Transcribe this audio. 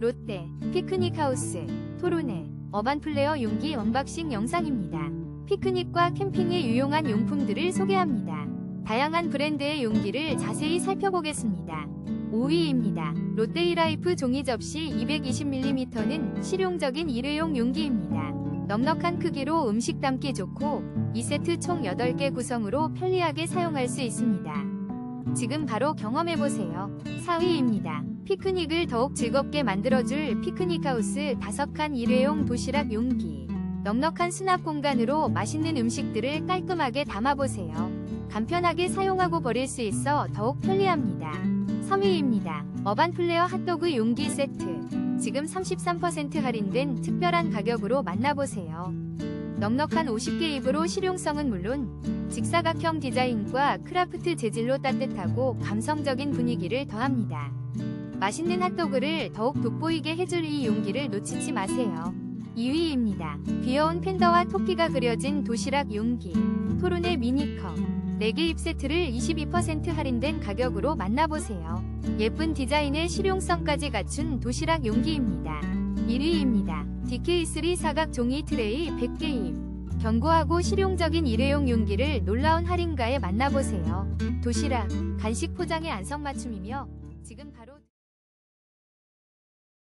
롯데, 피크닉하우스, 토론의 어반플레어 용기 언박싱 영상입니다. 피크닉과 캠핑에 유용한 용품들을 소개합니다. 다양한 브랜드의 용기를 자세히 살펴보겠습니다. 5위입니다. 롯데이라이프 종이 접시 220mm는 실용적인 일회용 용기입니다. 넉넉한 크기로 음식 담기 좋고 2세트 총 8개 구성으로 편리하게 사용할 수 있습니다. 지금 바로 경험해보세요. 4위입니다. 피크닉을 더욱 즐겁게 만들어줄 피크닉하우스 5칸 일회용 도시락 용기. 넉넉한 수납 공간으로 맛있는 음식들을 깔끔하게 담아보세요. 간편하게 사용하고 버릴 수 있어 더욱 편리합니다. 3위입니다. 어반플레어 핫도그 용기 세트. 지금 33% 할인된 특별한 가격으로 만나보세요. 넉넉한 50개 입으로 실용성은 물론 직사각형 디자인과 크라프트 재질로 따뜻하고 감성적인 분위기를 더합니다. 맛있는 핫도그를 더욱 돋보이게 해줄 이 용기를 놓치지 마세요. 2위입니다. 귀여운 팬더와 토끼가 그려진 도시락 용기. 토론의 미니컵 4개 입 세트를 22% 할인된 가격으로 만나보세요. 예쁜 디자인의 실용성까지 갖춘 도시락 용기입니다. 1위입니다. DK3 사각 종이 트레이 100개 입. 견고하고 실용적인 일회용 용기를 놀라운 할인가에 만나보세요. 도시락, 간식 포장의 안성맞춤이며 지금 바로